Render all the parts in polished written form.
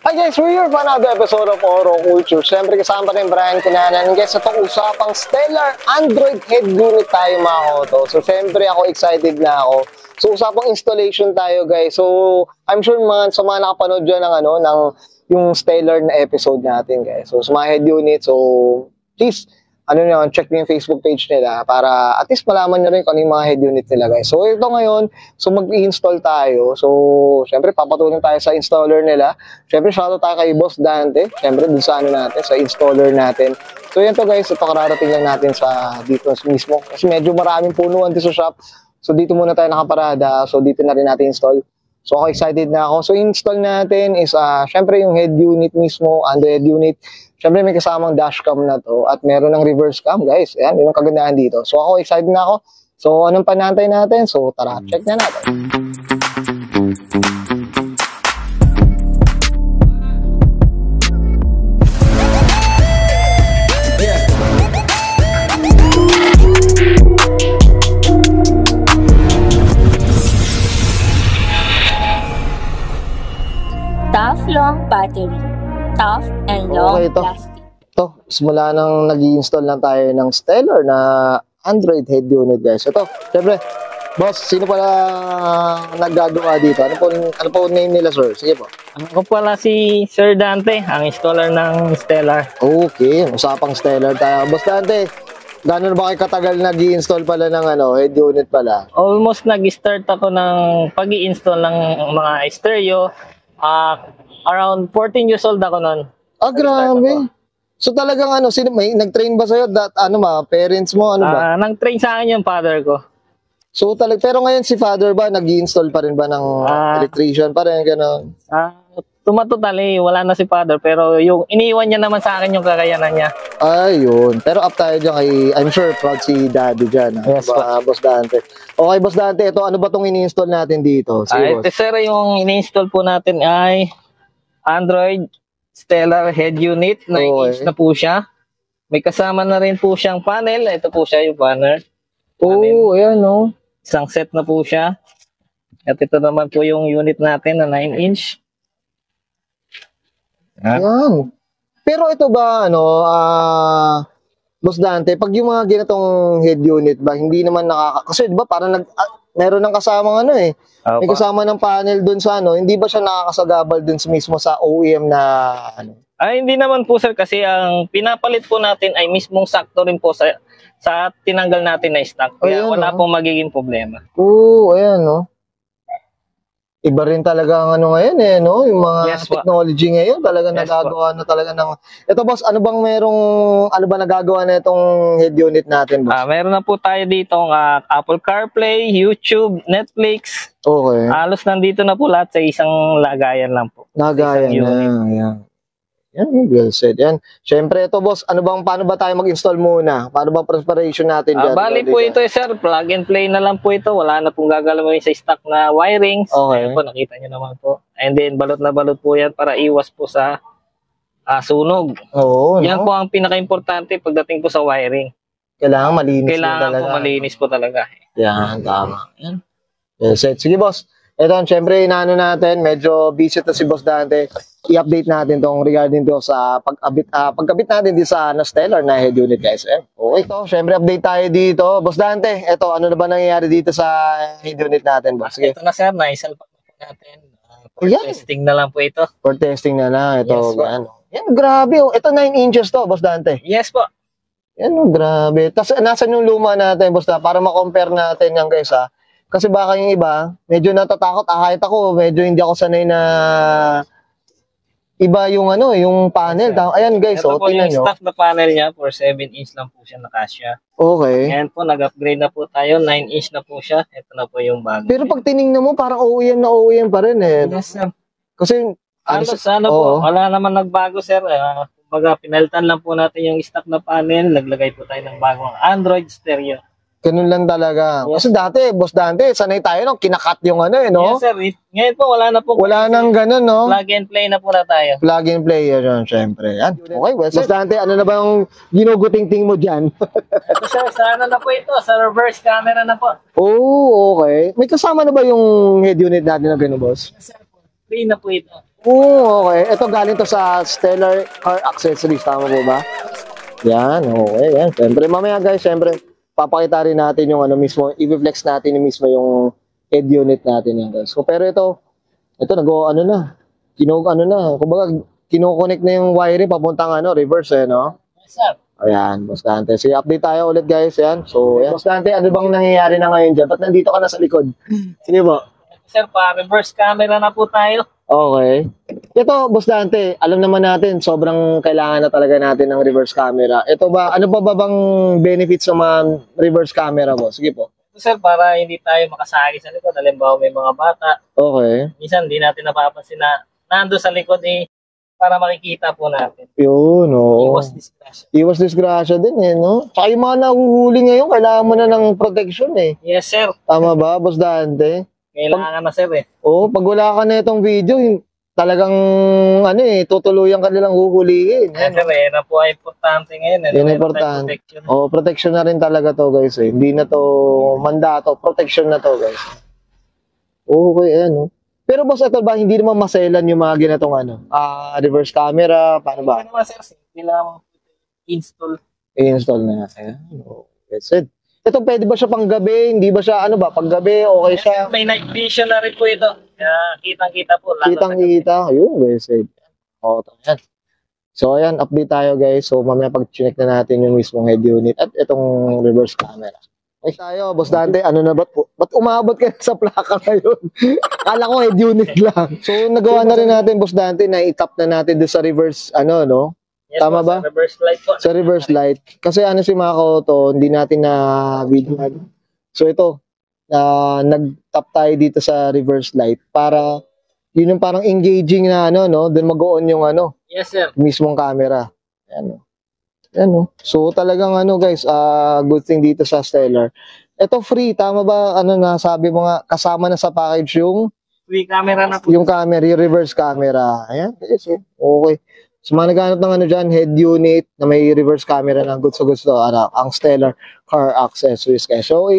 Hi guys, we're here for another episode of Oro Culture. Siyempre kasama rin Brian Kinanan. Guys, itong usapang Stellar Android head unit tayo mga koto. So siyempre ako excited na ako. So usapang installation tayo guys. So I'm sure sa mga nakapanood dyan ng yung Stellar na episode natin guys. So sa mga head unit, so please check nyo yung Facebook page nila para at least malaman nyo rin kung ano yung mga head unit nila guys. So ito ngayon, so mag-i-install tayo. So syempre papatuloy tayo sa installer nila. Syempre shoutout tayo kay Boss Dante. Syempre dun sa sa installer natin. So yan to guys, ito kararating lang natin sa dito mismo. Kasi medyo maraming punuan dito sa shop. So dito muna tayo nakaparada. So dito na rin natin install. So ako excited na ako. So install natin is syempre yung head unit mismo, Android head unit. Syempre may kasamang dashcam na to at meron ng reverse cam guys. Ayan, yun ang kagandahan dito. So ako excited na ako. So anong panantay natin? So tara, check na natin. Tough long battery. Tough and long plastic. Ito, simula nang nag-i-install lang tayo ng Stellar na Android head unit guys. Ito, syempre, boss, sino pala naggagawa dito? Ano po name nila sir? Sige po. Ako pala si Sir Dante, ang installer ng Stellar. Okay, usapang Stellar tayo. Boss Dante, gano'n ba kayo katagal nag-i-install pala ng head unit pala? Almost nag-start ako ng pag-i-install ng mga stereo. Around 14 years old ako noon. Grabe. So talagang sino may nag-train ba sa'yo? Parents mo? Nag-train sa akin yung father ko. So pero ngayon si father ba, nag-i-install pa rin ba ng electrician pa rin, gano'n? Tumatutali, wala na si father, pero yung iniwan niya naman sa akin yung kakayanan niya. Ayun. Pero up tayo dyan kay, I'm sure proud si daddy dyan. Yes, Boss Dante. Okay, Boss Dante, ito ano ba itong ini-install natin dito? Ito sir, yung ini-install po natin ay Android Stellar head unit. 9-inch na po siya. May kasama na rin po siyang panel. Ito po siya yung panel. Ayan o. Isang set na po siya. At ito naman po yung unit natin na 9-inch. Ayan. Pero ito ba, Boss Dante, pag yung mga ganitong head unit ba, hindi naman kasi di ba parang meron ng kasamang may kasama ng panel dun sa hindi ba siya nakakasagabal dun mismo sa OEM na hindi naman po sir, kasi ang pinapalit po natin ay mismong sakto rin po sa tinanggal natin na stock. Kaya wala pong magiging problema. Ayan Iba rin talaga ang ngayon yung mga technology ngayon talaga nagagawa na talaga ng. Ito boss, ano ba nagagawa na itong head unit natin boss? Meron na po tayo dito Apple CarPlay, YouTube, Netflix. Okay. Halos nandito na po lahat sa isang lagayan lang po. Lagayan na. Yan, well said. Yan. Siyempre ito boss, paano ba tayo mag-install muna? Paano ba preparation natin dyan? Bali po ito sir, plug and play na lang po ito. Wala na pong gagalawin sa stock na wirings. Okay. Ayan po, nakita nyo naman po. And then balot na balot po yan para iwas po sa sunog. Yan po ang pinaka-importante pagdating po sa wiring. Kailangan malinis malinis po talaga. Yan, tama. Yan. Well said. Sige boss. Ito, syempre, natin, medyo busy to si Boss Dante. I-update natin tong regarding to sa pagkabit natin dito sa Stellar na head unit, guys. Okay, ito, syempre, update tayo dito. Boss Dante, ito, ano na ba nangyayari dito sa head unit natin, boss? Sige. Ito na, sir, naisalpak po natin. For testing na lang po ito. For testing na lang. Ito, yes, yan, grabe. Ito, 9 inches to, Boss Dante. Yes po. Yan, grabe. Tapos, nasan yung luma natin, Boss Dante? Para ma-compare natin yan, guys, Kasi baka yung iba, medyo natatakot. Kahit ako, medyo hindi ako sanay na iba yung yung panel. Ayan guys, ito po tingnan nyo. Yung stock na panel niya, for 7-inch lang po siya nakasya. Okay. Ayan po, nag-upgrade na po tayo. 9-inch na po siya. Ito na po yung bago. Pero pag tinignan mo, parang OEM na OEM pa rin Yes, sir. Kasi, po, wala naman nagbago, sir. Kumbaga, pinalitan lang po natin yung stock na panel. Naglagay po tayo ng bagong Android stereo. Ganun lang talaga. Yes. Kasi dati, Boss Dante, sanay tayo kinakat yung no? Yes, sir. Ngayon po, wala na po. Wala nang ganun, no? Plug and play na po na tayo. Plug and play yan, syempre. Yan. Okay, well, Boss Dante, ano na ba yung ginuguting-ting mo dyan? Ito, sir, sana na po ito. Sa reverse camera na po. Okay. May kasama na ba yung head unit natin na gano'n, boss? Yes, sir. Free na po ito. Okay. Ito galing to sa Stellar Car Accessories. Tama po ba? Yan, okay. Yan. Siyempre, mamaya guys, siyempre, papakita rin natin yung ano mismo, i-flex natin yung mismo yung head unit natin yan guys. So, pero ito ano na, kumbaga, kinoconnect na yung wiring papuntang ano, reverse no? Yes, sir. Ayan, Boss Dante. Sige, update tayo ulit guys, yan. So, yan. Boss Dante, ano bang nangyayari na ngayon dyan? Ba't nandito ka na sa likod? Sige po. Sir, pa-reverse camera na po tayo. Okay. Ito, Boss Dante, alam naman natin, sobrang kailangan na talaga natin ng reverse camera. Ito ba, ano ba bang benefits ng mga reverse camera mo? Sige po. Ito, sir, para hindi tayo makasagi sa likod. Halimbawa, may mga bata. Okay. Minsan, hindi natin napapansin na nando sa likod para makikita po natin. Yun, oo. Iwas discretion. Iwas disgrasya din no? Tsaka yung mga nahuhuli ngayon, kailangan mo na ng protection Yes, sir. Tama ba, Boss Dante? Kailangan na, sir Oo, pag wala ka na itong video, talagang tutuluyan ka nilang huhulihin. Yes, sir, yan na po ay importante ngayon. Yan importante. Protection na rin talaga to guys Hindi na to mandato, protection na to guys. Okay, ayan Pero boss, ito ba, hindi naman maselan yung mga ginatong reverse camera, paano ba? Ano naman, sir, simple lang install. I-install na. Ayan. That's it. Ito, pwede ba siya panggabi? Hindi ba siya, panggabi? Okay Yes, siya? sir, may night vision na rin po ito. Kaya kitang-kita po. Kitang-kita. Ayun, that's it. Ayan. So, ayan, update tayo guys. So, mamaya pag-check na natin yung mismong head unit at itong reverse camera. Ay, tayo, Boss Dante, ba't umabot ka sa plaka ngayon? Akala ko head unit lang. So, nagawa na rin natin, Boss Dante, na i-tap na natin doon sa reverse, Yes, tama po, ba? Sa reverse light po. Sa reverse light. Kasi si Mako to, hindi natin na video. So, ito, nag-tap tayo dito sa reverse light para, yun yung parang engaging na, doon mag-on yung, Yes, sir. mismong camera. Ayan. So talagang guys, good thing dito sa Stellar. Ito free, tama ba? Nasabi mo nga, kasama na sa package yung Free camera na po. yung camera, yung reverse camera. Ayan, guys. Okay. So mga naghanap ng dyan, head unit na may reverse camera na gusto ang Stellar Car Accessories guys. So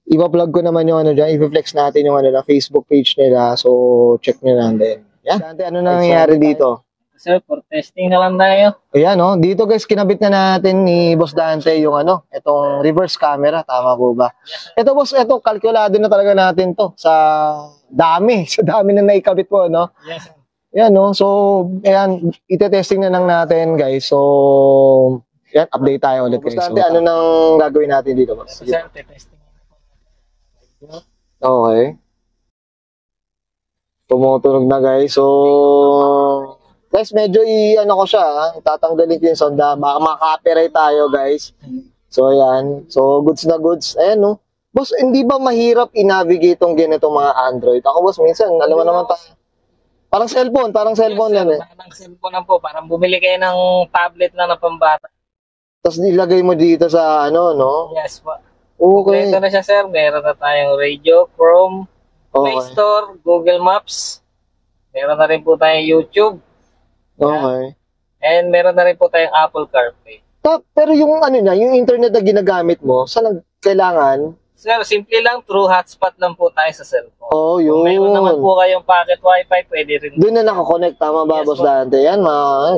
i-plug ko naman yung dyan, i-flex natin yung Facebook page nila. So check nyo lang din. Yan. Dante, ano nangyayari dito? Sir, for testing na lang tayo. Ayan, dito guys, kinabit na natin ni Boss Dante yung itong reverse camera, tama po ba? Ito boss, kalkulado na talaga natin to sa dami na naikabit po, Yes, sir. Ayan, so, ayan, ite-testing na lang natin guys. So, yan, update tayo ulit guys. Boss Dante, ano nang gagawin natin dito boss? Sir, testing. Okay. Tumutunog na guys. So, guys, medyo ko siya, tatanggalin ko yung sound, baka maka-copyright tayo guys. So, ayan. So, goods na goods. Ayan, Boss, hindi ba mahirap i-navigate tong ganitong mga Android? Ako, boss, minsan, alam mo naman parang cellphone lang Parang cellphone lang po. Parang bumili kayo ng tablet na pambata. Tapos nilagay mo dito sa Yes po. Okay. Kompleto na siya, sir. Meron na tayong radio, Chrome, Play Okay. Store, Google Maps. Meron na rin po tayong YouTube. Okay. And meron na rin po tayong Apple CarPlay. Pero yung yung internet na ginagamit mo, saan kailangan? Sir, simple lang. Through hotspot lang po tayo sa cellphone. Oh, Kung meron naman yun. po kayong pocket wifi, pwede rin. Doon na nakakonect, tama ba, Yes, Boss po. Dante? Yan,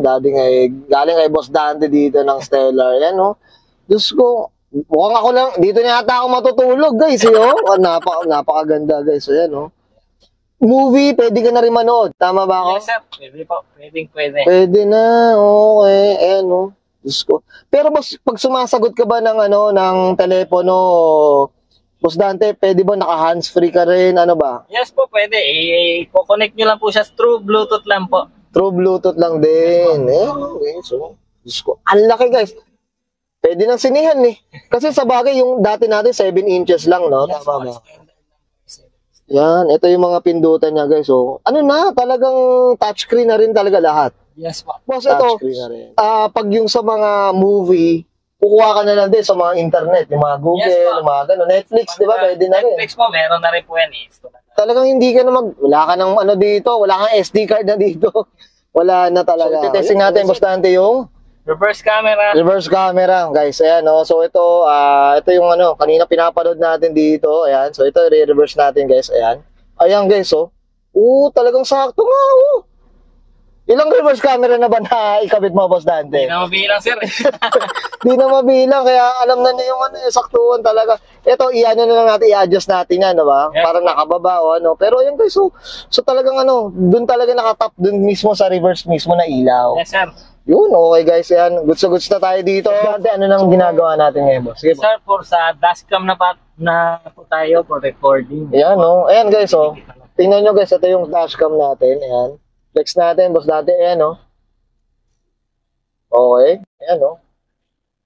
galing kay Boss Dante dito ng Stellar. Yan, Diyos ko, mukhang ako lang, dito na yata ako matutulog, guys, napakaganda, guys. So, yan, Movie, pwede ka na rin manood. Tama ba ako? Yes, sir. Pwede po. Pwede. Pwede na, okay. Ayan, Diyos ko. Pero, boss, pag sumasagot ka ba ng, ng telepono, Boss Dante, pwede ba naka-hands-free ka rin? Ano ba? Yes po, pwede. I-connect nyo lang po siya through Bluetooth lang po. True Bluetooth lang din. Okay. So, Diyos ko. Ang laki, guys. Pwede nang sinihan, Kasi sa bagay, yung dati natin, 7 inches lang, no? Yes, Tama po. ba? Yan. Ito yung mga pindutan niya, guys. So, talagang touchscreen na rin talaga lahat. Yes po. Boss, ito, Touchscreen na rin. pag yung sa mga movie, kukuha ka na lang din sa mga internet, yung mga Google, Yes, po. yung mga gano'n. Netflix, di ba? Pwede na rin. Netflix po, meron na rin po yan. Talagang hindi ka na wala ka ng dito, wala kang SD card na dito. Wala na talaga. So, testing natin, Boss Dante, yung Reverse camera. reverse camera, guys. Ayan, So, ito yung kanina pinapanood natin dito. Ayan. So, ito, re-reverse natin, guys. Ayan. Ayan, guys, Oo, talagang sakto nga, oo. Ilang reverse camera na ba na ikabit mo, Boss Dante? Hindi na mabilang, sir. Di na mabilang, kaya alam na niya yung ano, saktuhan talaga. Ito, i-ano na lang natin, i-adjust natin yan, ba? Yes. Para nakababa o ano. Pero yun guys, so talagang ano, dun talaga nakatap dun mismo sa reverse mismo na ilaw. Yes, sir. Yun, okay guys, yan. Goods na tayo dito. Dante, ano nang ginagawa natin ngayon, Boss? Sige, Boss. Sir, for sa dashcam na po tayo for recording. Ayan, no? Ayan guys, oh. Tingnan nyo guys, ito yung dashcam natin. Ayan. Flex natin, Boss Dante. Ayan, no? Okay. Ayan, no?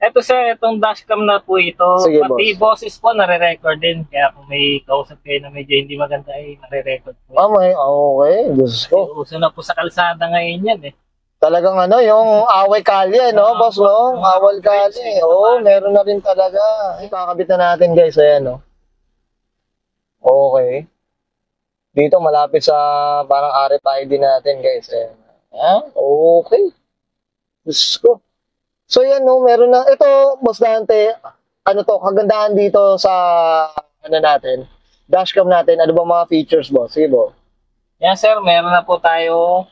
Ito sir, itong dashcam na po ito, Sige, pati boses po nare-record din. Kaya kung may kausap kayo na medyo hindi maganda ay nare-record po. Okay. Diyos ko. Uso na po sa kalsada ngayon yan eh. Talagang ano, yung away kalye, no, boss, no? Awal kalye. Oo, meron na rin talaga. Kakabit na natin, guys. Ayan, no? Okay. Dito, malapit sa parang RFID natin, guys. Ayan. Okay. Diyos ko. So, yan, no, meron na. Ito, Boss Dante, ano to, kagandahan dito sa, ano natin, dashcam natin. Ano ba mga features, boss? Sige, boss. Yan sir, meron na po tayo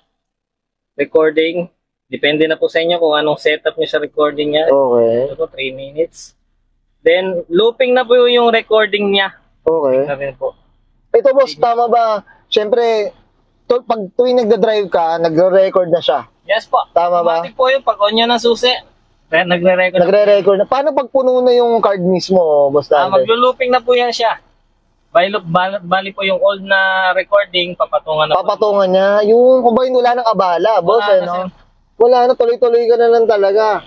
recording. Depende na po sa inyo kung anong setup nyo sa recording niya. Okay. Ito po, 3 minutes. Then, looping na po yung recording niya. Okay. Sabi po. Ito, boss, tama ba? Siyempre, pag tuwing nagda-drive ka, nagre-record na siya. Yes po. Tama ba? Automatic po yung pag-on nyo ng susi. Then, nagre-record. Nagre-record na. Paano pag puno na yung card mismo, boss Dante? Maglo-looping na po yan siya. Bali po yung old na recording, papatungan na po. Papatungan niya. Yung kumbahin wala nang abala, boss, Wala na, no? sir. Wala na, tuloy-tuloy ka na lang talaga.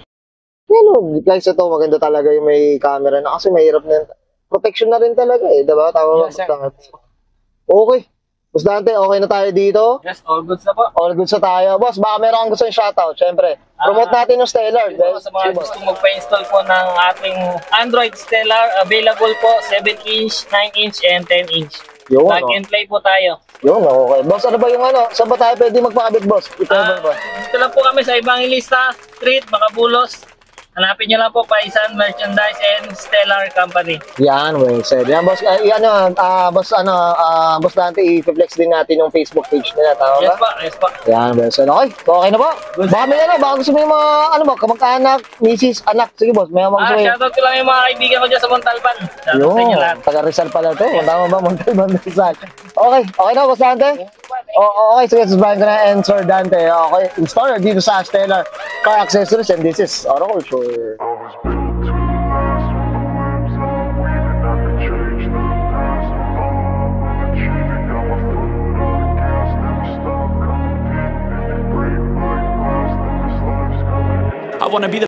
Yan, oh, guys, ito, maganda talaga yung may camera na kasi mahirap na. Protection na rin talaga, eh. Diba? Tama ba, Yes, sir. Boss Dante? Okay. Boss Dante, okay na tayo dito? Yes, all goods na po. All good sa tayo. Boss, baka meron kang gusto yung shoutout. Siyempre, promote natin yung Stellar. Ito sa mga gusto magpa-install po ng ating Android Stellar, available po 7-inch, 9-inch, and 10-inch. Yun, Plug and play po tayo. Yun, okay. Boss, ano ba yung ano? Saan ba tayo pwede magpakabit, boss? Ito ba? Dito lang po kami sa Evangelista Street, Macabulos. Hanapin nyo lang po Paisan Merchandise and Stellar Company. Yan, well said. Yan, boss, boss Dante, i-flex din natin yung Facebook page nila, tama Yes ba? po, yes po. Yan, well said. Okay na ba? Baka may baka gusto mo yung mga, kamag-anak, misis, anak. Sige, boss, may gusto mo yung... Shoutout ko lang yung mga kaibigan ko dyan sa Montalban. Shoutout sa inyo lahat. Taga Rizal pala to. Tama ba? Montalban Rizal. Okay na, boss Dante? Okay, sige, susubahin ko na and Sir Dante. Okay, installer dito sa Stellar Car Accessories and this is Oracle Sure. I was built to last when the waves are waving. I could change the past, I'm achieving. Got my foot on the gas, never stop competing. If you break my glass, then this life's gonna end. I wanna be the